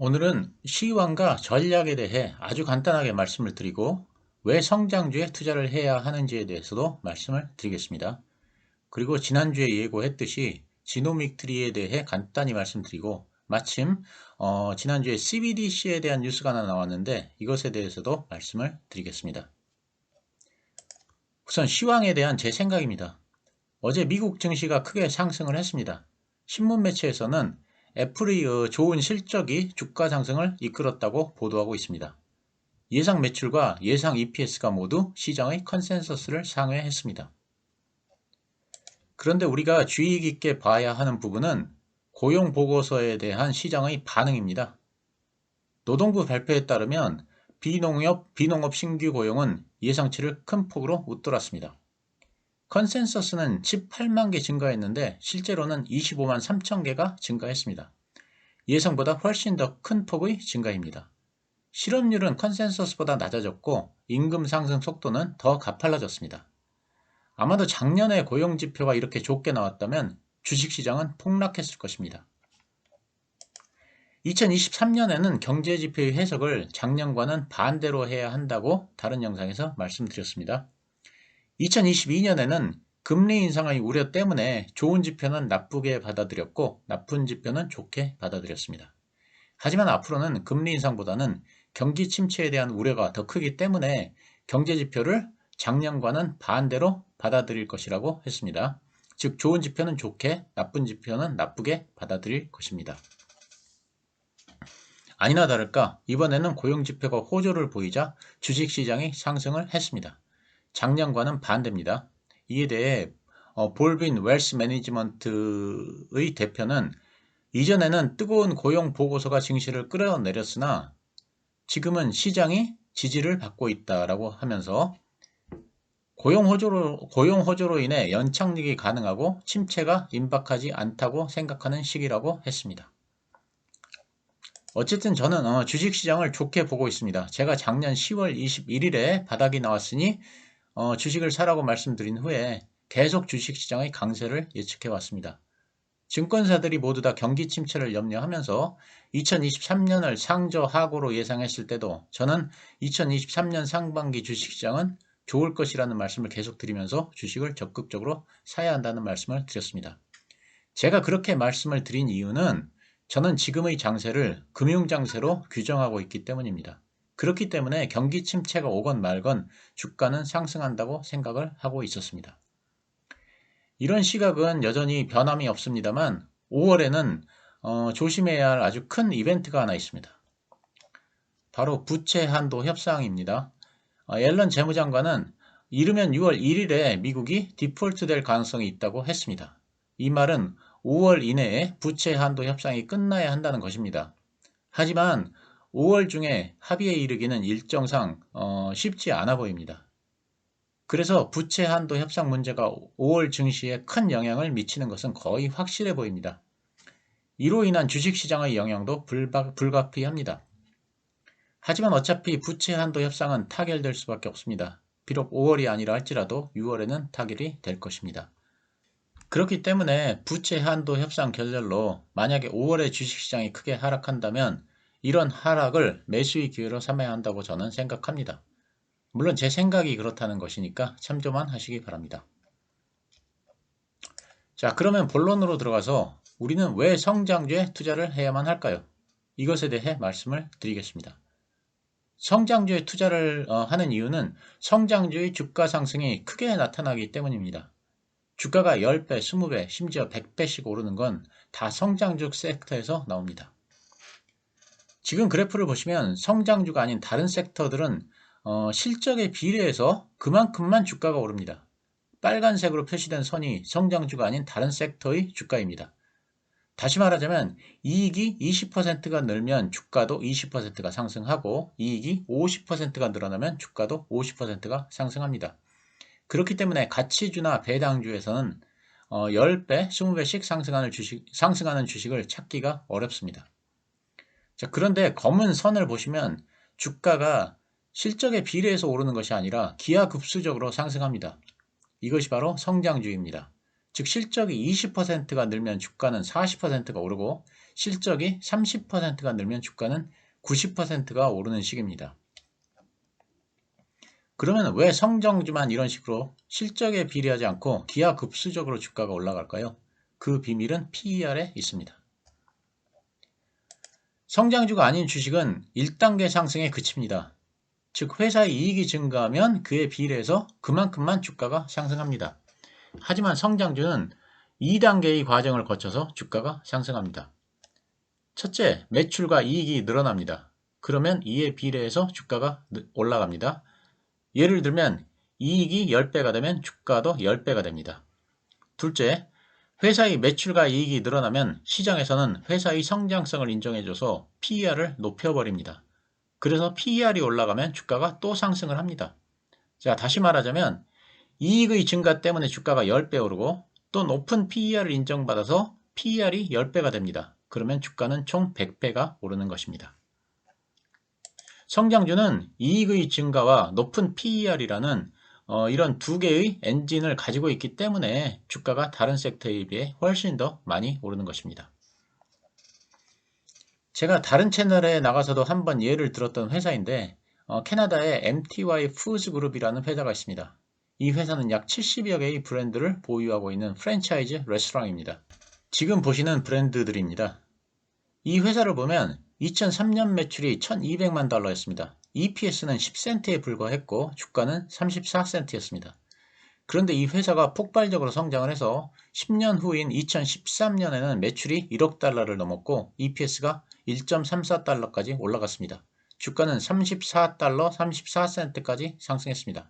오늘은 시황과 전략에 대해 아주 간단하게 말씀을 드리고 왜 성장주에 투자를 해야 하는지에 대해서도 말씀을 드리겠습니다. 그리고 지난주에 예고했듯이 지노믹 트리에 대해 간단히 말씀드리고 마침 지난주에 CBDC에 대한 뉴스가 하나 나왔는데 이것에 대해서도 말씀을 드리겠습니다. 우선 시황에 대한 제 생각입니다. 어제 미국 증시가 크게 상승을 했습니다. 신문 매체에서는 애플의 좋은 실적이 주가 상승을 이끌었다고 보도하고 있습니다. 예상 매출과 예상 EPS가 모두 시장의 컨센서스를 상회했습니다. 그런데 우리가 주의 깊게 봐야 하는 부분은 고용 보고서에 대한 시장의 반응입니다. 노동부 발표에 따르면 비농업 신규 고용은 예상치를 큰 폭으로 웃돌았습니다. 컨센서스는 18만 개 증가했는데 실제로는 25만 3천 개가 증가했습니다. 예상보다 훨씬 더 큰 폭의 증가입니다. 실업률은 컨센서스보다 낮아졌고 임금 상승 속도는 더 가팔라졌습니다. 아마도 작년에 고용지표가 이렇게 좋게 나왔다면 주식시장은 폭락했을 것입니다. 2023년에는 경제지표의 해석을 작년과는 반대로 해야 한다고 다른 영상에서 말씀드렸습니다. 2022년에는 금리 인상의 우려 때문에 좋은 지표는 나쁘게 받아들였고 나쁜 지표는 좋게 받아들였습니다. 하지만 앞으로는 금리 인상보다는 경기 침체에 대한 우려가 더 크기 때문에 경제 지표를 작년과는 반대로 받아들일 것이라고 했습니다. 즉 좋은 지표는 좋게, 나쁜 지표는 나쁘게 받아들일 것입니다. 아니나 다를까 이번에는 고용지표가 호조를 보이자 주식시장이 상승을 했습니다. 작년과는 반대입니다. 이에 대해 볼빈 웰스 매니지먼트의 대표는 이전에는 뜨거운 고용 보고서가 증시를 끌어내렸으나 지금은 시장이 지지를 받고 있다라고 하면서 고용 호조로 인해 연착륙이 가능하고 침체가 임박하지 않다고 생각하는 시기라고 했습니다. 어쨌든 저는 주식시장을 좋게 보고 있습니다. 제가 작년 10월 21일에 바닥이 나왔으니 주식을 사라고 말씀드린 후에 계속 주식시장의 강세를 예측해 왔습니다. 증권사들이 모두 다 경기 침체를 염려하면서 2023년을 상저하고로 예상했을 때도 저는 2023년 상반기 주식시장은 좋을 것이라는 말씀을 계속 드리면서 주식을 적극적으로 사야 한다는 말씀을 드렸습니다. 제가 그렇게 말씀을 드린 이유는 저는 지금의 장세를 금융장세로 규정하고 있기 때문입니다. 그렇기 때문에 경기 침체가 오건 말건 주가는 상승한다고 생각을 하고 있었습니다. 이런 시각은 여전히 변함이 없습니다만 5월에는 조심해야 할 아주 큰 이벤트가 하나 있습니다. 바로 부채 한도 협상입니다. 옐런 재무장관은 이르면 6월 1일에 미국이 디폴트 될 가능성이 있다고 했습니다. 이 말은 5월 이내에 부채 한도 협상이 끝나야 한다는 것입니다. 하지만 5월 중에 합의에 이르기는 일정상 쉽지 않아 보입니다. 그래서 부채 한도 협상 문제가 5월 증시에 큰 영향을 미치는 것은 거의 확실해 보입니다. 이로 인한 주식시장의 영향도 불가피합니다. 하지만 어차피 부채 한도 협상은 타결될 수밖에 없습니다. 비록 5월이 아니라 할지라도 6월에는 타결이 될 것입니다. 그렇기 때문에 부채 한도 협상 결렬로 만약에 5월에 주식시장이 크게 하락한다면 이런 하락을 매수의 기회로 삼아야 한다고 저는 생각합니다. 물론 제 생각이 그렇다는 것이니까 참조만 하시기 바랍니다. 자, 그러면 본론으로 들어가서 우리는 왜 성장주에 투자를 해야만 할까요? 이것에 대해 말씀을 드리겠습니다. 성장주에 투자를 하는 이유는 성장주의 주가 상승이 크게 나타나기 때문입니다. 주가가 10배, 20배, 심지어 100배씩 오르는 건 다 성장주 섹터에서 나옵니다. 지금 그래프를 보시면 성장주가 아닌 다른 섹터들은 실적에 비례해서 그만큼만 주가가 오릅니다. 빨간색으로 표시된 선이 성장주가 아닌 다른 섹터의 주가입니다. 다시 말하자면 이익이 20%가 늘면 주가도 20%가 상승하고 이익이 50%가 늘어나면 주가도 50%가 상승합니다. 그렇기 때문에 가치주나 배당주에서는 10배, 20배씩 상승하는 주식을 찾기가 어렵습니다. 자, 그런데 검은 선을 보시면 주가가 실적에 비례해서 오르는 것이 아니라 기하급수적으로 상승합니다. 이것이 바로 성장주입니다. 즉 실적이 20%가 늘면 주가는 40%가 오르고 실적이 30%가 늘면 주가는 90%가 오르는 식입니다. 그러면 왜 성장주만 이런 식으로 실적에 비례하지 않고 기하급수적으로 주가가 올라갈까요? 그 비밀은 PER에 있습니다. 성장주가 아닌 주식은 1단계 상승에 그칩니다. 즉 회사의 이익이 증가하면 그에 비례해서 그만큼만 주가가 상승합니다. 하지만 성장주는 2단계의 과정을 거쳐서 주가가 상승합니다. 첫째, 매출과 이익이 늘어납니다. 그러면 이에 비례해서 주가가 올라갑니다. 예를 들면 이익이 10배가 되면 주가도 10배가 됩니다. 둘째, 회사의 매출과 이익이 늘어나면 시장에서는 회사의 성장성을 인정해줘서 PER을 높여버립니다. 그래서 PER이 올라가면 주가가 또 상승을 합니다. 자, 다시 말하자면 이익의 증가 때문에 주가가 10배 오르고 또 높은 PER을 인정받아서 PER이 10배가 됩니다. 그러면 주가는 총 100배가 오르는 것입니다. 성장주는 이익의 증가와 높은 PER이라는 이런 두 개의 엔진을 가지고 있기 때문에 주가가 다른 섹터에 비해 훨씬 더 많이 오르는 것입니다. 제가 다른 채널에 나가서도 한번 예를 들었던 회사인데 캐나다의 MTY 푸드 그룹이라는 회사가 있습니다. 이 회사는 약 70여 개의 브랜드를 보유하고 있는 프랜차이즈 레스토랑입니다. 지금 보시는 브랜드들입니다. 이 회사를 보면 2003년 매출이 1200만 달러였습니다. EPS는 10센트에 불과했고 주가는 34센트였습니다. 그런데 이 회사가 폭발적으로 성장을 해서 10년 후인 2013년에는 매출이 1억 달러를 넘었고 EPS가 1.34달러까지 올라갔습니다. 주가는 34달러 34센트까지 상승했습니다.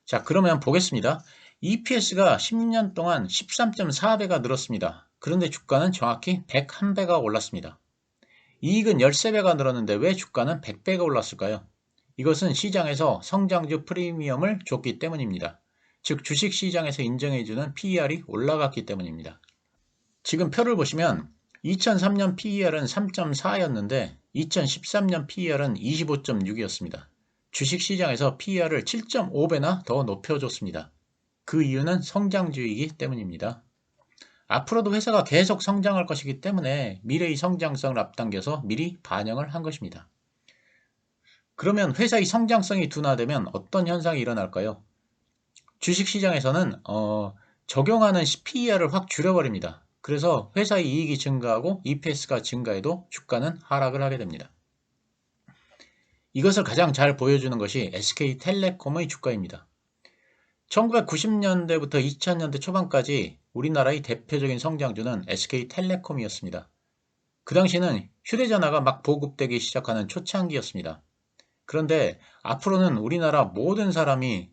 자, 그러면 보겠습니다. EPS가 10년 동안 13.4배가 늘었습니다. 그런데 주가는 정확히 101배가 올랐습니다. 이익은 13배가 늘었는데 왜 주가는 100배가 올랐을까요? 이것은 시장에서 성장주 프리미엄을 줬기 때문입니다. 즉 주식시장에서 인정해주는 PER이 올라갔기 때문입니다. 지금 표를 보시면 2003년 PER은 3.4였는데 2013년 PER은 25.6이었습니다. 주식시장에서 PER을 7.5배나 더 높여줬습니다. 그 이유는 성장주이기 때문입니다. 앞으로도 회사가 계속 성장할 것이기 때문에 미래의 성장성을 앞당겨서 미리 반영을 한 것입니다. 그러면 회사의 성장성이 둔화되면 어떤 현상이 일어날까요? 주식시장에서는 적용하는 PER을 확 줄여버립니다. 그래서 회사의 이익이 증가하고 EPS가 증가해도 주가는 하락을 하게 됩니다. 이것을 가장 잘 보여주는 것이 SK텔레콤의 주가입니다. 1990년대부터 2000년대 초반까지 우리나라의 대표적인 성장주는 SK텔레콤이었습니다. 그 당시는 휴대전화가 막 보급되기 시작하는 초창기였습니다. 그런데 앞으로는 우리나라 모든 사람이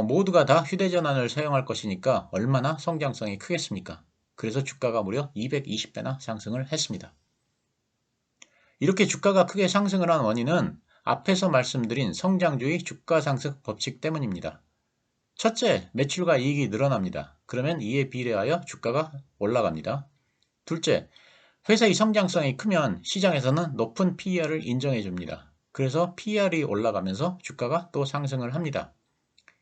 모두가 다 휴대전화를 사용할 것이니까 얼마나 성장성이 크겠습니까? 그래서 주가가 무려 220배나 상승을 했습니다. 이렇게 주가가 크게 상승을 한 원인은 앞에서 말씀드린 성장주의 주가 상승 법칙 때문입니다. 첫째, 매출과 이익이 늘어납니다. 그러면 이에 비례하여 주가가 올라갑니다. 둘째, 회사의 성장성이 크면 시장에서는 높은 PER을 인정해 줍니다. 그래서 PER이 올라가면서 주가가 또 상승을 합니다.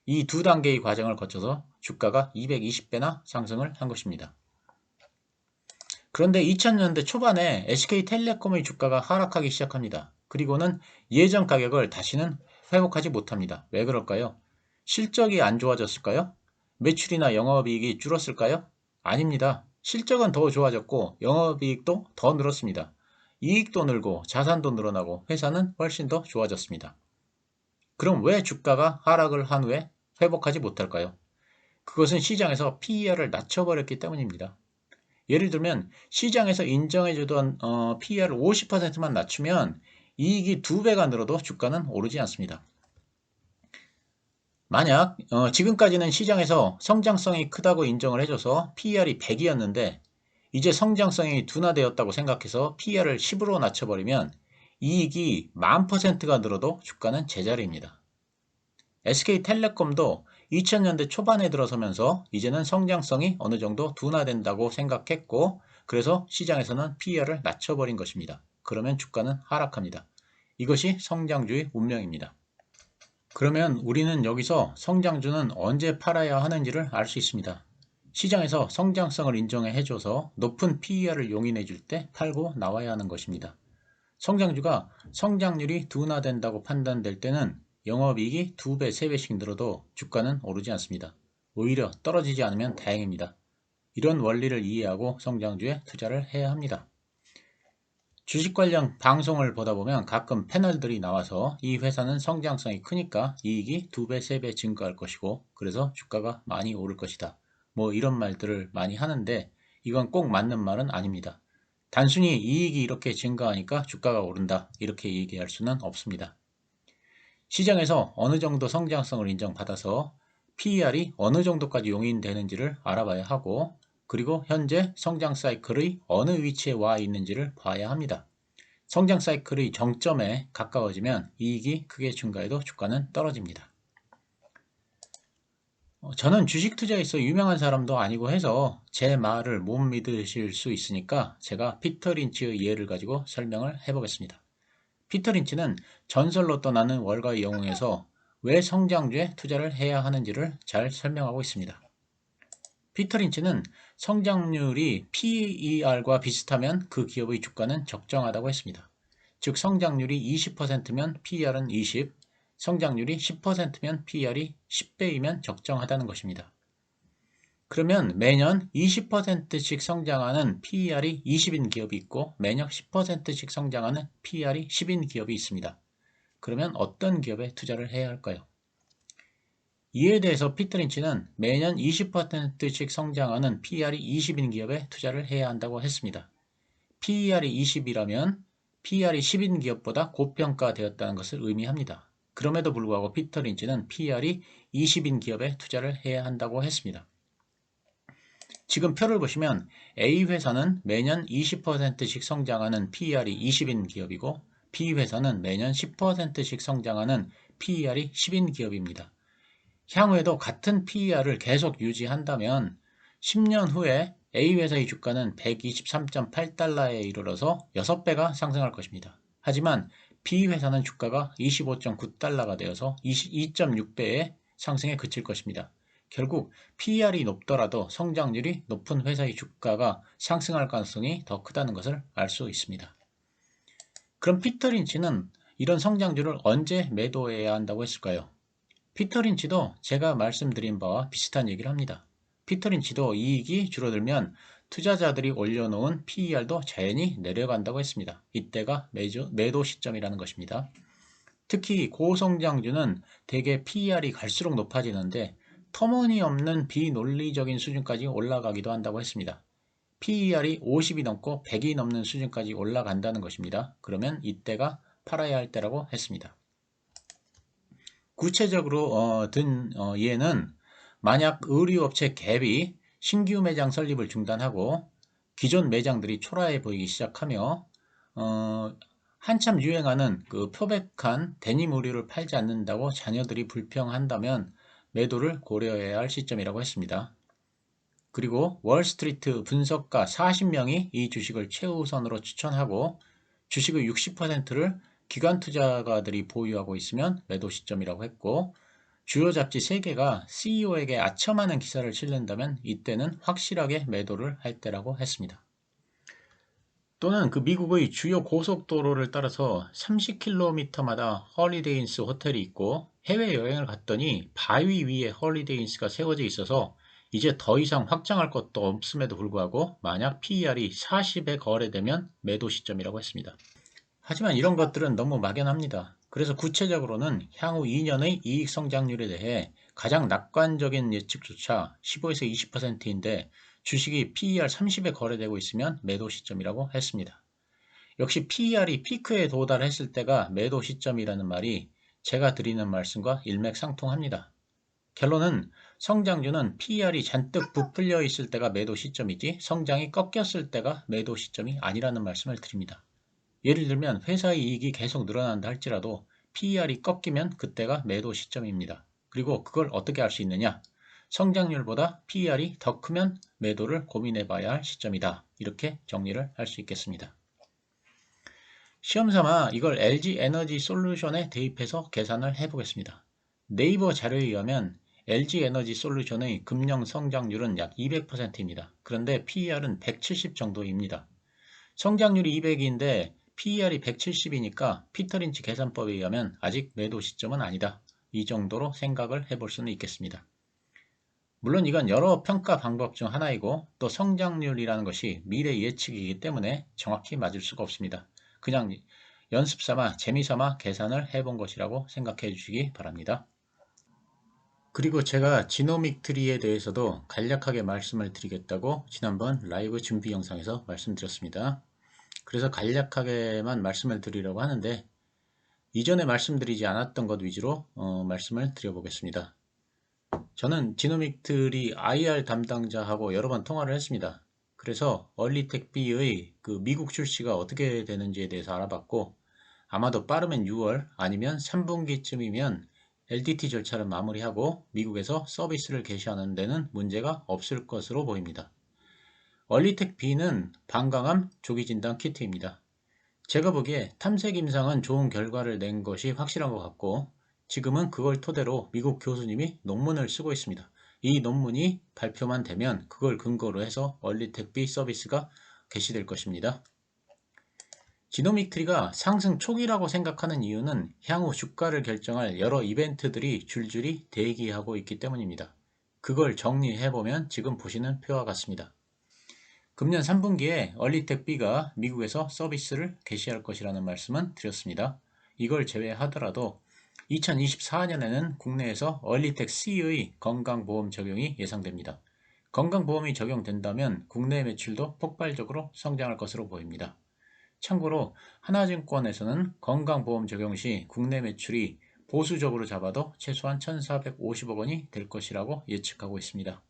이 두 단계의 과정을 거쳐서 주가가 220배나 상승을 한 것입니다. 그런데 2000년대 초반에 SK텔레콤의 주가가 하락하기 시작합니다. 그리고는 예전 가격을 다시는 회복하지 못합니다. 왜 그럴까요? 실적이 안 좋아졌을까요? 매출이나 영업이익이 줄었을까요? 아닙니다. 실적은 더 좋아졌고 영업이익도 더 늘었습니다. 이익도 늘고 자산도 늘어나고 회사는 훨씬 더 좋아졌습니다. 그럼 왜 주가가 하락을 한 후에 회복하지 못할까요? 그것은 시장에서 PER을 낮춰버렸기 때문입니다. 예를 들면 시장에서 인정해주던 PER을 50%만 낮추면 이익이 2배가 늘어도 주가는 오르지 않습니다. 만약 지금까지는 시장에서 성장성이 크다고 인정을 해줘서 PER이 100이었는데 이제 성장성이 둔화되었다고 생각해서 PER을 10으로 낮춰버리면 이익이 10,000%가 늘어도 주가는 제자리입니다. SK텔레콤도 2000년대 초반에 들어서면서 이제는 성장성이 어느 정도 둔화된다고 생각했고 그래서 시장에서는 PER을 낮춰버린 것입니다. 그러면 주가는 하락합니다. 이것이 성장주의 운명입니다. 그러면 우리는 여기서 성장주는 언제 팔아야 하는지를 알 수 있습니다. 시장에서 성장성을 인정해줘서 높은 PER을 용인해줄 때 팔고 나와야 하는 것입니다. 성장주가 성장률이 둔화된다고 판단될 때는 영업이익이 2배, 3배씩 늘어도 주가는 오르지 않습니다. 오히려 떨어지지 않으면 다행입니다. 이런 원리를 이해하고 성장주에 투자를 해야 합니다. 주식 관련 방송을 보다 보면 가끔 패널들이 나와서 이 회사는 성장성이 크니까 이익이 2배, 3배 증가할 것이고 그래서 주가가 많이 오를 것이다. 뭐 이런 말들을 많이 하는데 이건 꼭 맞는 말은 아닙니다. 단순히 이익이 이렇게 증가하니까 주가가 오른다 이렇게 얘기할 수는 없습니다. 시장에서 어느 정도 성장성을 인정받아서 PER이 어느 정도까지 용인되는지를 알아봐야 하고 그리고 현재 성장 사이클의 어느 위치에 와 있는지를 봐야 합니다. 성장 사이클의 정점에 가까워지면 이익이 크게 증가해도 주가는 떨어집니다. 저는 주식 투자에서 유명한 사람도 아니고 해서 제 말을 못 믿으실 수 있으니까 제가 피터 린치의 예를 가지고 설명을 해보겠습니다. 피터 린치는 전설로 떠나는 월가의 영웅에서 왜 성장주에 투자를 해야 하는지를 잘 설명하고 있습니다. 피터 린치는 성장률이 PER과 비슷하면 그 기업의 주가는 적정하다고 했습니다. 즉 성장률이 20%면 PER은 20, 성장률이 10%면 PER이 10배이면 적정하다는 것입니다. 그러면 매년 20%씩 성장하는 PER이 20인 기업이 있고 매년 10%씩 성장하는 PER이 10인 기업이 있습니다. 그러면 어떤 기업에 투자를 해야 할까요? 이에 대해서 피터 린치는 매년 20%씩 성장하는 PER이 20인 기업에 투자를 해야 한다고 했습니다. PER이 20이라면 PER이 10인 기업보다 고평가되었다는 것을 의미합니다. 그럼에도 불구하고 피터 린치는 PER이 20인 기업에 투자를 해야 한다고 했습니다. 지금 표를 보시면 A 회사는 매년 20%씩 성장하는 PER이 20인 기업이고 B 회사는 매년 10%씩 성장하는 PER이 10인 기업입니다. 향후에도 같은 PER을 계속 유지한다면 10년 후에 A 회사의 주가는 123.8달러에 이르러서 6배가 상승할 것입니다. 하지만 B 회사는 주가가 25.9달러가 되어서 22.6배의 상승에 그칠 것입니다. 결국 PER이 높더라도 성장률이 높은 회사의 주가가 상승할 가능성이 더 크다는 것을 알 수 있습니다. 그럼 피터 린치는 이런 성장주를 언제 매도해야 한다고 했을까요? 피터 린치도 제가 말씀드린 바와 비슷한 얘기를 합니다. 피터 린치도 이익이 줄어들면 투자자들이 올려놓은 PER도 자연히 내려간다고 했습니다. 이때가 매도 시점이라는 것입니다. 특히 고성장주는 대개 PER이 갈수록 높아지는데 터무니없는 비논리적인 수준까지 올라가기도 한다고 했습니다. PER이 50이 넘고 100이 넘는 수준까지 올라간다는 것입니다. 그러면 이때가 팔아야 할 때라고 했습니다. 구체적으로 든 예는 만약 의류업체 갭이 신규 매장 설립을 중단하고 기존 매장들이 초라해 보이기 시작하며 한참 유행하는 그 표백한 데님 의류를 팔지 않는다고 자녀들이 불평한다면 매도를 고려해야 할 시점이라고 했습니다. 그리고 월스트리트 분석가 40명이 이 주식을 최우선으로 추천하고 주식의 60%를 기관 투자가들이 보유하고 있으면 매도 시점이라고 했고 주요 잡지 3개가 CEO에게 아첨하는 기사를 실는다면 이때는 확실하게 매도를 할 때라고 했습니다. 또는 그 미국의 주요 고속도로를 따라서 30km마다 홀리데이인스 호텔이 있고 해외여행을 갔더니 바위 위에 홀리데이인스가 세워져 있어서 이제 더 이상 확장할 것도 없음에도 불구하고 만약 PER이 40에 거래되면 매도 시점이라고 했습니다. 하지만 이런 것들은 너무 막연합니다. 그래서 구체적으로는 향후 2년의 이익 성장률에 대해 가장 낙관적인 예측조차 15에서 20%인데 주식이 PER 30에 거래되고 있으면 매도 시점이라고 했습니다. 역시 PER이 피크에 도달했을 때가 매도 시점이라는 말이 제가 드리는 말씀과 일맥상통합니다. 결론은 성장주는 PER이 잔뜩 부풀려 있을 때가 매도 시점이지 성장이 꺾였을 때가 매도 시점이 아니라는 말씀을 드립니다. 예를 들면 회사의 이익이 계속 늘어난다 할지라도 PER이 꺾이면 그때가 매도 시점입니다. 그리고 그걸 어떻게 할 수 있느냐? 성장률보다 PER이 더 크면 매도를 고민해 봐야 할 시점이다. 이렇게 정리를 할 수 있겠습니다. 시험삼아 이걸 LG 에너지 솔루션에 대입해서 계산을 해보겠습니다. 네이버 자료에 의하면 LG 에너지 솔루션의 금년 성장률은 약 200%입니다. 그런데 PER은 170 정도입니다. 성장률이 200인데 PER이 170이니까 피터린치 계산법에 의하면 아직 매도 시점은 아니다. 이 정도로 생각을 해볼 수는 있겠습니다. 물론 이건 여러 평가 방법 중 하나이고 또 성장률이라는 것이 미래 예측이기 때문에 정확히 맞을 수가 없습니다. 그냥 연습삼아 재미삼아 계산을 해본 것이라고 생각해 주시기 바랍니다. 그리고 제가 지노믹 트리에 대해서도 간략하게 말씀을 드리겠다고 지난번 라이브 준비 영상에서 말씀드렸습니다. 그래서 간략하게만 말씀을 드리려고 하는데 이전에 말씀드리지 않았던 것 위주로 말씀을 드려보겠습니다. 저는 지노믹트리 IR 담당자하고 여러 번 통화를 했습니다. 그래서 얼리텍비의 그 미국 출시가 어떻게 되는지에 대해서 알아봤고 아마도 빠르면 6월 아니면 3분기쯤이면 LDT 절차를 마무리하고 미국에서 서비스를 개시하는 데는 문제가 없을 것으로 보입니다. 얼리텍B는 방광암 조기진단 키트입니다. 제가 보기에 탐색 임상은 좋은 결과를 낸 것이 확실한 것 같고 지금은 그걸 토대로 미국 교수님이 논문을 쓰고 있습니다. 이 논문이 발표만 되면 그걸 근거로 해서 얼리텍비 서비스가 개시될 것입니다. 지노믹트리가 상승 초기라고 생각하는 이유는 향후 주가를 결정할 여러 이벤트들이 줄줄이 대기하고 있기 때문입니다. 그걸 정리해보면 지금 보시는 표와 같습니다. 금년 3분기에 얼리텍B가 미국에서 서비스를 개시할 것이라는 말씀은 드렸습니다. 이걸 제외하더라도 2024년에는 국내에서 얼리텍C의 건강보험 적용이 예상됩니다. 건강보험이 적용된다면 국내 매출도 폭발적으로 성장할 것으로 보입니다. 참고로 하나증권에서는 건강보험 적용 시 국내 매출이 보수적으로 잡아도 최소한 1,450억 원이 될 것이라고 예측하고 있습니다.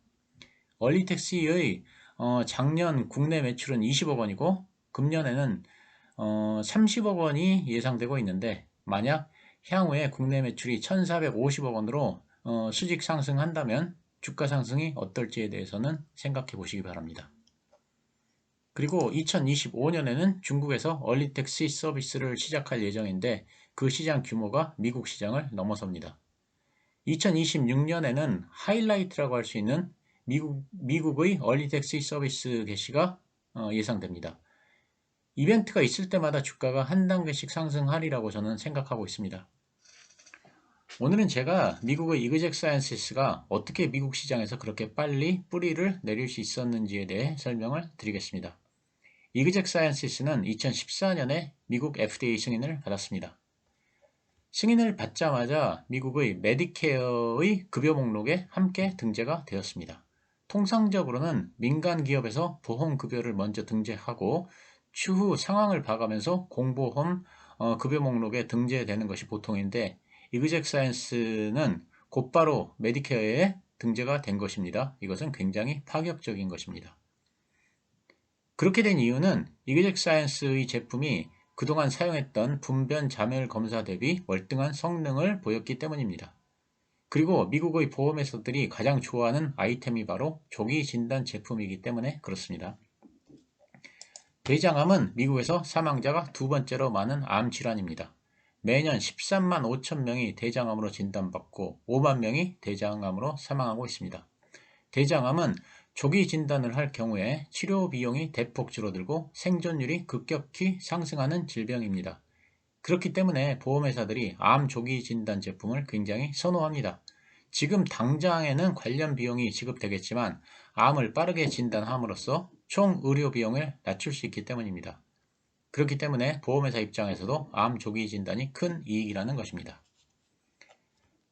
얼리텍C의 작년 국내 매출은 20억 원이고 금년에는 30억 원이 예상되고 있는데 만약 향후에 국내 매출이 1,450억 원으로 수직 상승한다면 주가 상승이 어떨지에 대해서는 생각해 보시기 바랍니다. 그리고 2025년에는 중국에서 얼리텍시 서비스를 시작할 예정인데 그 시장 규모가 미국 시장을 넘어섭니다. 2026년에는 하이라이트라고 할 수 있는 미국의 얼리텍시 서비스 개시가 예상됩니다. 이벤트가 있을 때마다 주가가 한 단계씩 상승하리라고 저는 생각하고 있습니다. 오늘은 제가 미국의 이그젝 사이언시스가 어떻게 미국 시장에서 그렇게 빨리 뿌리를 내릴 수 있었는지에 대해 설명을 드리겠습니다. 이그젝 사이언시스는 2014년에 미국 FDA 승인을 받았습니다. 승인을 받자마자 미국의 메디케어의 급여 목록에 함께 등재가 되었습니다. 통상적으로는 민간 기업에서 보험급여를 먼저 등재하고 추후 상황을 봐가면서 공보험 급여 목록에 등재되는 것이 보통인데 이그젝 사이언스는 곧바로 메디케어에 등재가 된 것입니다. 이것은 굉장히 파격적인 것입니다. 그렇게 된 이유는 이그젝 사이언스의 제품이 그동안 사용했던 분변 자멸 검사 대비 월등한 성능을 보였기 때문입니다. 그리고 미국의 보험회사들이 가장 좋아하는 아이템이 바로 조기 진단 제품이기 때문에 그렇습니다. 대장암은 미국에서 사망자가 두 번째로 많은 암 질환입니다. 매년 13만 5천 명이 대장암으로 진단받고 5만 명이 대장암으로 사망하고 있습니다. 대장암은 조기 진단을 할 경우에 치료 비용이 대폭 줄어들고 생존율이 급격히 상승하는 질병입니다. 그렇기 때문에 보험회사들이 암 조기 진단 제품을 굉장히 선호합니다. 지금 당장에는 관련 비용이 지급되겠지만 암을 빠르게 진단함으로써 총 의료 비용을 낮출 수 있기 때문입니다. 그렇기 때문에 보험회사 입장에서도 암 조기 진단이 큰 이익이라는 것입니다.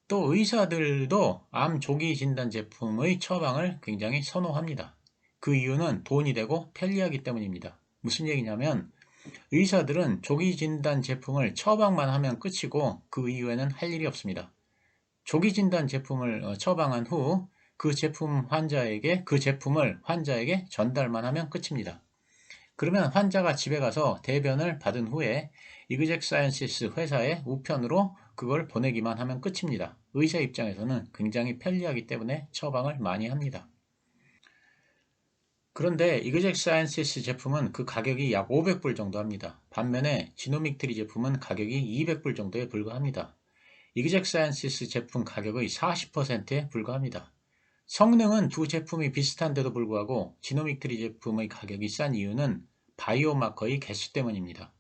또 의사들도 암 조기 진단 제품의 처방을 굉장히 선호합니다. 그 이유는 돈이 되고 편리하기 때문입니다. 무슨 얘기냐면 의사들은 조기 진단 제품을 처방만 하면 끝이고 그 이후에는 할 일이 없습니다. 조기 진단 제품을 처방한 후 그 제품을 환자에게 전달만 하면 끝입니다. 그러면 환자가 집에 가서 대변을 받은 후에 이그젝 사이언시스 회사의 우편으로 그걸 보내기만 하면 끝입니다. 의사 입장에서는 굉장히 편리하기 때문에 처방을 많이 합니다. 그런데 이그젝 사이언시스 제품은 그 가격이 약 500불 정도 합니다. 반면에 지노믹트리 제품은 가격이 200불 정도에 불과합니다. 이그젝 사이언시스 제품 가격의 40%에 불과합니다. 성능은 두 제품이 비슷한데도 불구하고 지노믹트리 제품의 가격이 싼 이유는 바이오마커의 개수 때문입니다.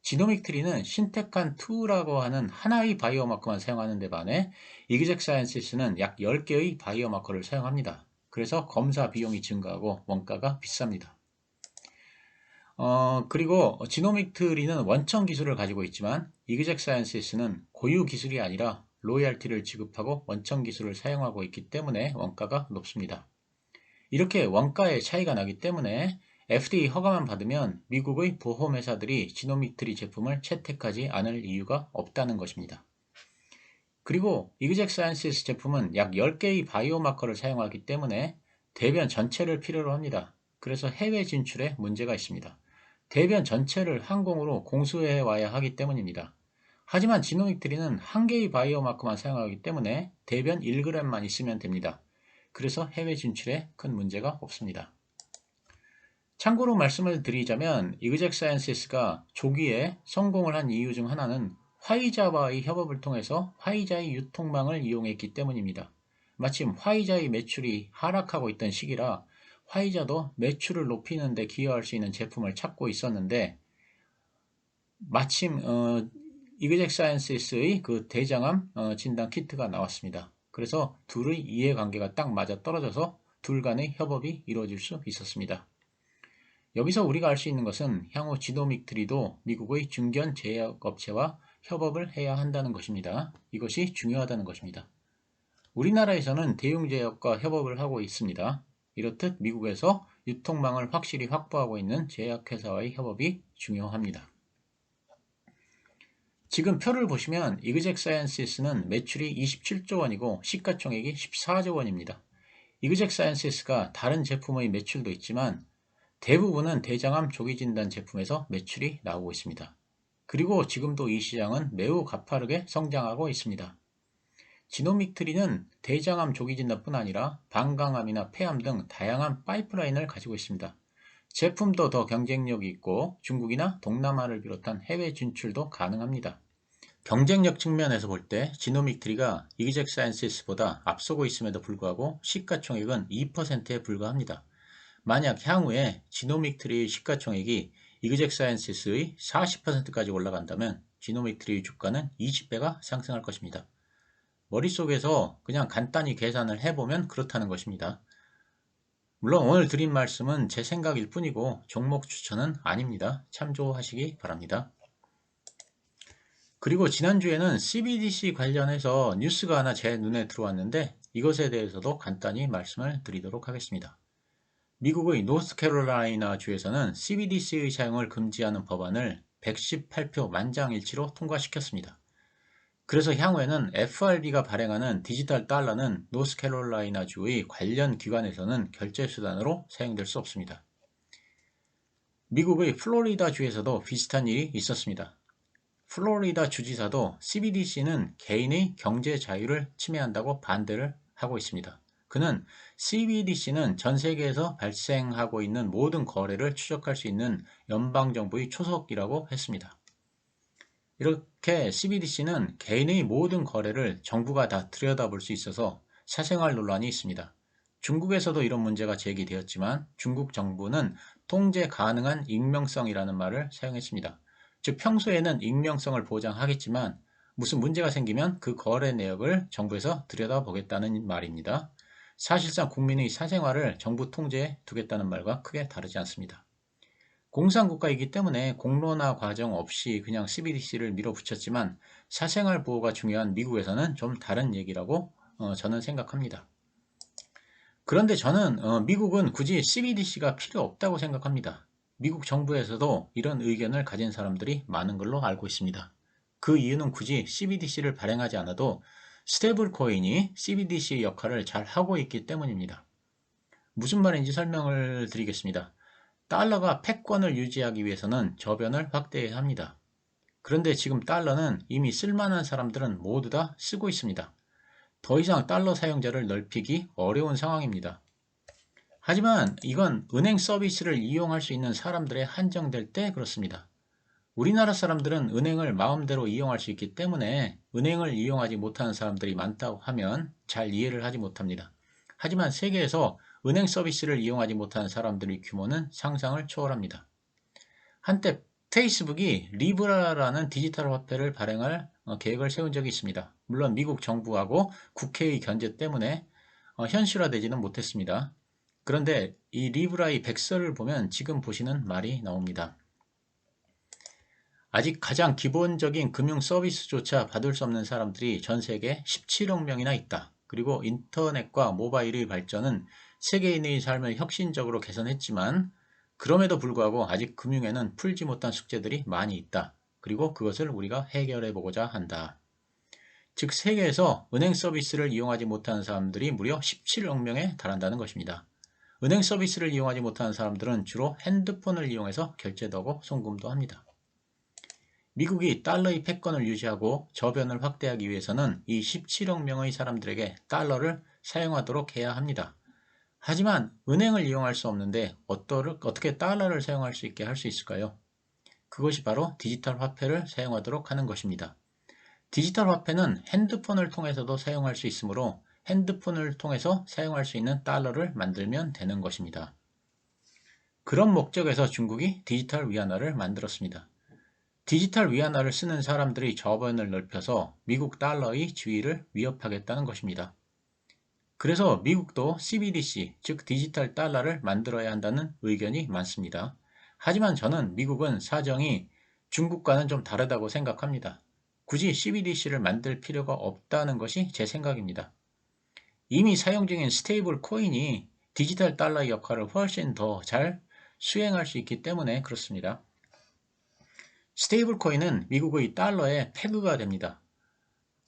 지노믹트리는 신테칸2라고 하는 하나의 바이오마커만 사용하는 데 반해 이그젝 사이언시스는 약 10개의 바이오마커를 사용합니다. 그래서 검사 비용이 증가하고 원가가 비쌉니다. 그리고 지노믹트리는 원천 기술을 가지고 있지만 이그젝 사이언시스는 고유 기술이 아니라 로열티를 지급하고 원천 기술을 사용하고 있기 때문에 원가가 높습니다. 이렇게 원가의 차이가 나기 때문에 FDA 허가만 받으면 미국의 보험회사들이 지노믹트리 제품을 채택하지 않을 이유가 없다는 것입니다. 그리고 이그젝 사이언시스 제품은 약 10개의 바이오마커를 사용하기 때문에 대변 전체를 필요로 합니다. 그래서 해외 진출에 문제가 있습니다. 대변 전체를 항공으로 공수해 와야 하기 때문입니다. 하지만 지노믹트리는 한 개의 바이오마커만 사용하기 때문에 대변 1g만 있으면 됩니다. 그래서 해외 진출에 큰 문제가 없습니다. 참고로 말씀을 드리자면 이그젝 사이언시스가 조기에 성공을 한 이유 중 하나는 화이자와의 협업을 통해서 화이자의 유통망을 이용했기 때문입니다. 마침 화이자의 매출이 하락하고 있던 시기라 화이자도 매출을 높이는 데 기여할 수 있는 제품을 찾고 있었는데 마침 이그젝 사이언시스의 그 대장암 진단 키트가 나왔습니다. 그래서 둘의 이해관계가 딱 맞아 떨어져서 둘 간의 협업이 이루어질 수 있었습니다. 여기서 우리가 알 수 있는 것은 향후 지노믹트리도 미국의 중견 제약업체와 협업을 해야 한다는 것입니다. 이것이 중요하다는 것입니다. 우리나라에서는 대웅제약과 협업을 하고 있습니다. 이렇듯 미국에서 유통망을 확실히 확보하고 있는 제약회사와의 협업이 중요합니다. 지금 표를 보시면 이그젝 사이언시스는 매출이 27조 원이고 시가총액이 14조 원입니다. 이그젝 사이언시스가 다른 제품의 매출도 있지만 대부분은 대장암 조기진단 제품에서 매출이 나오고 있습니다. 그리고 지금도 이 시장은 매우 가파르게 성장하고 있습니다. 지노믹트리는 대장암 조기진단뿐 아니라 방광암이나 폐암 등 다양한 파이프라인을 가지고 있습니다. 제품도 더 경쟁력이 있고 중국이나 동남아를 비롯한 해외 진출도 가능합니다. 경쟁력 측면에서 볼 때 지노믹트리가 이그젝 사이언시스보다 앞서고 있음에도 불구하고 시가총액은 2%에 불과합니다. 만약 향후에 지노믹트리의 시가총액이 이그젝 사이언시스의 40%까지 올라간다면 지노믹트리의 주가는 20배가 상승할 것입니다. 머릿속에서 그냥 간단히 계산을 해보면 그렇다는 것입니다. 물론 오늘 드린 말씀은 제 생각일 뿐이고 종목 추천은 아닙니다. 참조하시기 바랍니다. 그리고 지난주에는 CBDC 관련해서 뉴스가 하나 제 눈에 들어왔는데 이것에 대해서도 간단히 말씀을 드리도록 하겠습니다. 미국의 노스캐롤라이나 주에서는 CBDC의 사용을 금지하는 법안을 118표 만장일치로 통과시켰습니다. 그래서 향후에는 FRB가 발행하는 디지털 달러는 노스캐롤라이나 주의 관련 기관에서는 결제수단으로 사용될 수 없습니다. 미국의 플로리다 주에서도 비슷한 일이 있었습니다. 플로리다 주지사도 CBDC는 개인의 경제 자유를 침해한다고 반대를 하고 있습니다. 그는 CBDC는 전 세계에서 발생하고 있는 모든 거래를 추적할 수 있는 연방정부의 초석이라고 했습니다. 이렇게 CBDC는 개인의 모든 거래를 정부가 다 들여다볼 수 있어서 사생활 논란이 있습니다. 중국에서도 이런 문제가 제기되었지만 중국 정부는 통제 가능한 익명성이라는 말을 사용했습니다. 즉 평소에는 익명성을 보장하겠지만 무슨 문제가 생기면 그 거래 내역을 정부에서 들여다보겠다는 말입니다. 사실상 국민의 사생활을 정부 통제에 두겠다는 말과 크게 다르지 않습니다. 공산국가이기 때문에 공론화 과정 없이 그냥 CBDC를 밀어붙였지만 사생활 보호가 중요한 미국에서는 좀 다른 얘기라고 저는 생각합니다. 그런데 저는 미국은 굳이 CBDC가 필요 없다고 생각합니다. 미국 정부에서도 이런 의견을 가진 사람들이 많은 걸로 알고 있습니다. 그 이유는 굳이 CBDC를 발행하지 않아도 스테이블 코인이 CBDC의 역할을 잘 하고 있기 때문입니다. 무슨 말인지 설명을 드리겠습니다. 달러가 패권을 유지하기 위해서는 저변을 확대해야 합니다. 그런데 지금 달러는 이미 쓸만한 사람들은 모두 다 쓰고 있습니다. 더 이상 달러 사용자를 넓히기 어려운 상황입니다. 하지만 이건 은행 서비스를 이용할 수 있는 사람들에 한정될 때 그렇습니다. 우리나라 사람들은 은행을 마음대로 이용할 수 있기 때문에 은행을 이용하지 못하는 사람들이 많다고 하면 잘 이해를 하지 못합니다. 하지만 세계에서 은행 서비스를 이용하지 못하는 사람들의 규모는 상상을 초월합니다. 한때 페이스북이 리브라라는 디지털 화폐를 발행할 계획을 세운 적이 있습니다. 물론 미국 정부하고 국회의 견제 때문에 현실화되지는 못했습니다. 그런데 이 리브라의 백서를 보면 지금 보시는 말이 나옵니다. 아직 가장 기본적인 금융 서비스조차 받을 수 없는 사람들이 전 세계 17억 명이나 있다. 그리고 인터넷과 모바일의 발전은 세계인의 삶을 혁신적으로 개선했지만 그럼에도 불구하고 아직 금융에는 풀지 못한 숙제들이 많이 있다. 그리고 그것을 우리가 해결해 보고자 한다. 즉 세계에서 은행 서비스를 이용하지 못하는 사람들이 무려 17억 명에 달한다는 것입니다. 은행 서비스를 이용하지 못하는 사람들은 주로 핸드폰을 이용해서 결제도 하고 송금도 합니다. 미국이 달러의 패권을 유지하고 저변을 확대하기 위해서는 이 17억 명의 사람들에게 달러를 사용하도록 해야 합니다. 하지만 은행을 이용할 수 없는데 어떻게 달러를 사용할 수 있게 할 수 있을까요? 그것이 바로 디지털 화폐를 사용하도록 하는 것입니다. 디지털 화폐는 핸드폰을 통해서도 사용할 수 있으므로 핸드폰을 통해서 사용할 수 있는 달러를 만들면 되는 것입니다. 그런 목적에서 중국이 디지털 위안화를 만들었습니다. 디지털 위안화를 쓰는 사람들의 저변을 넓혀서 미국 달러의 지위를 위협하겠다는 것입니다. 그래서 미국도 CBDC, 즉 디지털 달러를 만들어야 한다는 의견이 많습니다. 하지만 저는 미국은 사정이 중국과는 좀 다르다고 생각합니다. 굳이 CBDC를 만들 필요가 없다는 것이 제 생각입니다. 이미 사용 중인 스테이블 코인이 디지털 달러의 역할을 훨씬 더 잘 수행할 수 있기 때문에 그렇습니다. 스테이블 코인은 미국의 달러에 페그가 됩니다.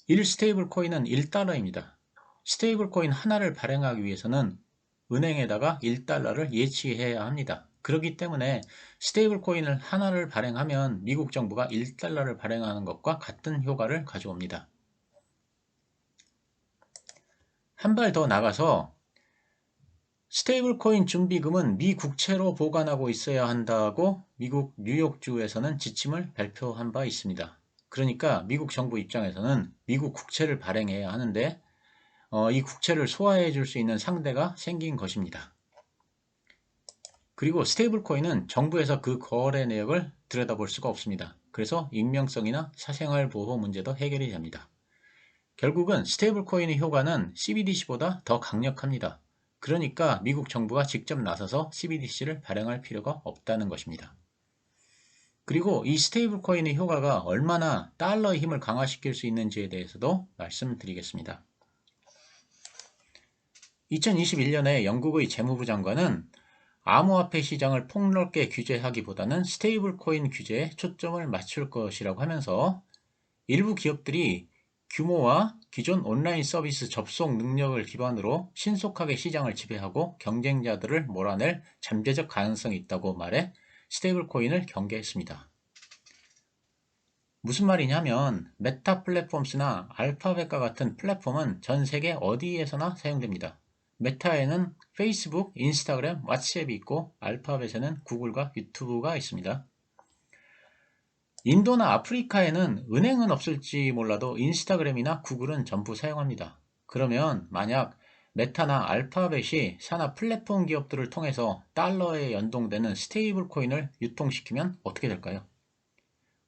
1스테이블 코인은 1달러입니다. 스테이블 코인 하나를 발행하기 위해서는 은행에다가 1달러를 예치해야 합니다. 그렇기 때문에 스테이블 코인을 하나를 발행하면 미국 정부가 1달러를 발행하는 것과 같은 효과를 가져옵니다. 한 발 더 나가서 스테이블 코인 준비금은 미 국채로 보관하고 있어야 한다고 미국 뉴욕주에서는 지침을 발표한 바 있습니다. 그러니까 미국 정부 입장에서는 미국 국채를 발행해야 하는데 이 국채를 소화해 줄 수 있는 상대가 생긴 것입니다. 그리고 스테이블 코인은 정부에서 그 거래 내역을 들여다볼 수가 없습니다. 그래서 익명성이나 사생활 보호 문제도 해결이 됩니다. 결국은 스테이블 코인의 효과는 CBDC보다 더 강력합니다. 그러니까 미국 정부가 직접 나서서 CBDC를 발행할 필요가 없다는 것입니다. 그리고 이 스테이블 코인의 효과가 얼마나 달러의 힘을 강화시킬 수 있는지에 대해서도 말씀드리겠습니다. 2021년에 영국의 재무부 장관은 암호화폐 시장을 폭넓게 규제하기보다는 스테이블 코인 규제에 초점을 맞출 것이라고 하면서 일부 기업들이 규모와 기존 온라인 서비스 접속 능력을 기반으로 신속하게 시장을 지배하고 경쟁자들을 몰아낼 잠재적 가능성이 있다고 말해 스테이블 코인을 경계했습니다. 무슨 말이냐면 메타 플랫폼스나 알파벳과 같은 플랫폼은 전 세계 어디에서나 사용됩니다. 메타에는 페이스북, 인스타그램, 왓츠앱이 있고 알파벳에는 구글과 유튜브가 있습니다. 인도나 아프리카에는 은행은 없을지 몰라도 인스타그램이나 구글은 전부 사용합니다. 그러면 만약 메타나 알파벳이 산하 플랫폼 기업들을 통해서 달러에 연동되는 스테이블 코인을 유통시키면 어떻게 될까요?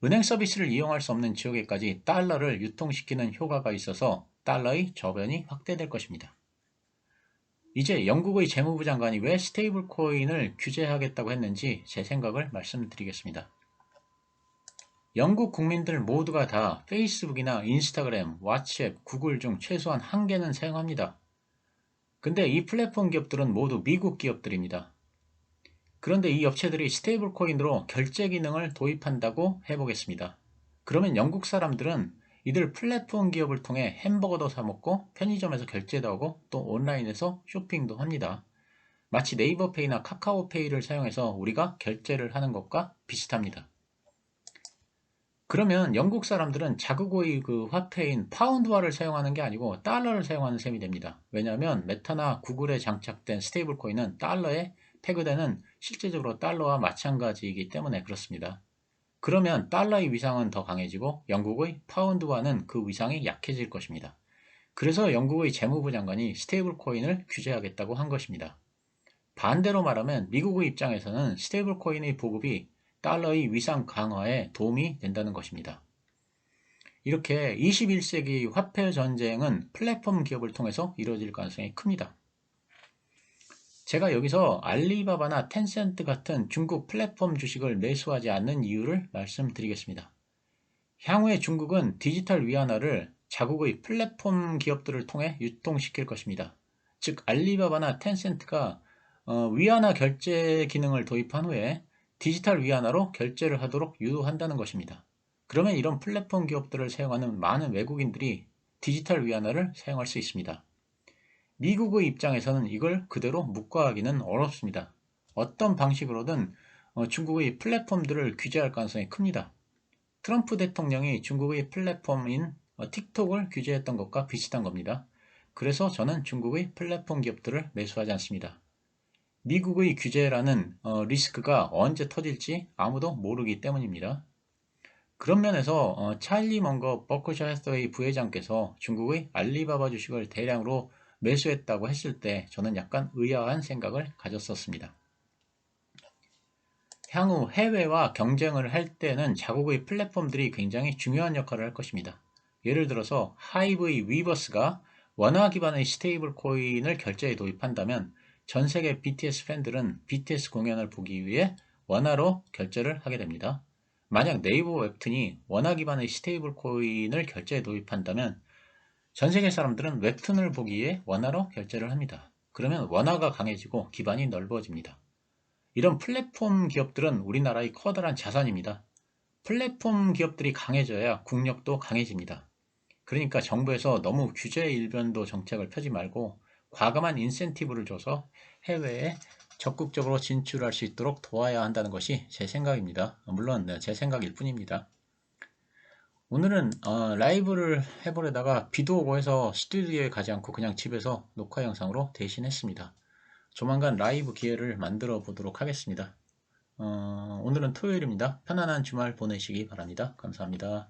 은행 서비스를 이용할 수 없는 지역에까지 달러를 유통시키는 효과가 있어서 달러의 저변이 확대될 것입니다. 이제 영국의 재무부 장관이 왜 스테이블 코인을 규제하겠다고 했는지 제 생각을 말씀드리겠습니다. 영국 국민들 모두가 다 페이스북이나 인스타그램, 왓츠앱, 구글 중 최소한 한 개는 사용합니다. 근데 이 플랫폼 기업들은 모두 미국 기업들입니다. 그런데 이 업체들이 스테이블 코인으로 결제 기능을 도입한다고 해보겠습니다. 그러면 영국 사람들은 이들 플랫폼 기업을 통해 햄버거도 사 먹고 편의점에서 결제도 하고 또 온라인에서 쇼핑도 합니다. 마치 네이버페이나 카카오페이를 사용해서 우리가 결제를 하는 것과 비슷합니다. 그러면 영국 사람들은 자국의 그 화폐인 파운드화를 사용하는 게 아니고 달러를 사용하는 셈이 됩니다. 왜냐하면 메타나 구글에 장착된 스테이블 코인은 달러에 페그되는 실제적으로 달러와 마찬가지이기 때문에 그렇습니다. 그러면 달러의 위상은 더 강해지고 영국의 파운드화는 그 위상이 약해질 것입니다. 그래서 영국의 재무부 장관이 스테이블 코인을 규제하겠다고 한 것입니다. 반대로 말하면 미국의 입장에서는 스테이블 코인의 보급이 달러의 위상 강화에 도움이 된다는 것입니다. 이렇게 21세기 화폐 전쟁은 플랫폼 기업을 통해서 이루어질 가능성이 큽니다. 제가 여기서 알리바바나 텐센트 같은 중국 플랫폼 주식을 매수하지 않는 이유를 말씀드리겠습니다. 향후에 중국은 디지털 위안화를 자국의 플랫폼 기업들을 통해 유통시킬 것입니다. 즉 알리바바나 텐센트가 위안화 결제 기능을 도입한 후에 디지털 위안화로 결제를 하도록 유도한다는 것입니다. 그러면 이런 플랫폼 기업들을 사용하는 많은 외국인들이 디지털 위안화를 사용할 수 있습니다. 미국의 입장에서는 이걸 그대로 묵과하기는 어렵습니다. 어떤 방식으로든 중국의 플랫폼들을 규제할 가능성이 큽니다. 트럼프 대통령이 중국의 플랫폼인 틱톡을 규제했던 것과 비슷한 겁니다. 그래서 저는 중국의 플랫폼 기업들을 매수하지 않습니다. 미국의 규제라는 리스크가 언제 터질지 아무도 모르기 때문입니다. 그런 면에서 찰리 먼거 버크셔 해서웨이 부회장께서 중국의 알리바바 주식을 대량으로 매수했다고 했을 때 저는 약간 의아한 생각을 가졌었습니다. 향후 해외와 경쟁을 할 때는 자국의 플랫폼들이 굉장히 중요한 역할을 할 것입니다. 예를 들어서 하이브의 위버스가 원화 기반의 스테이블 코인을 결제에 도입한다면 전 세계 BTS 팬들은 BTS 공연을 보기 위해 원화로 결제를 하게 됩니다. 만약 네이버 웹툰이 원화 기반의 스테이블 코인을 결제에 도입한다면 전 세계 사람들은 웹툰을 보기 위해 원화로 결제를 합니다. 그러면 원화가 강해지고 기반이 넓어집니다. 이런 플랫폼 기업들은 우리나라의 커다란 자산입니다. 플랫폼 기업들이 강해져야 국력도 강해집니다. 그러니까 정부에서 너무 규제 일변도 정책을 펴지 말고 과감한 인센티브를 줘서 해외에 적극적으로 진출할 수 있도록 도와야 한다는 것이 제 생각입니다. 물론 제 생각일 뿐입니다. 오늘은 라이브를 해보려다가 비도 오고 해서 스튜디오에 가지 않고 그냥 집에서 녹화 영상으로 대신했습니다. 조만간 라이브 기회를 만들어 보도록 하겠습니다. 오늘은 토요일입니다. 편안한 주말 보내시기 바랍니다. 감사합니다.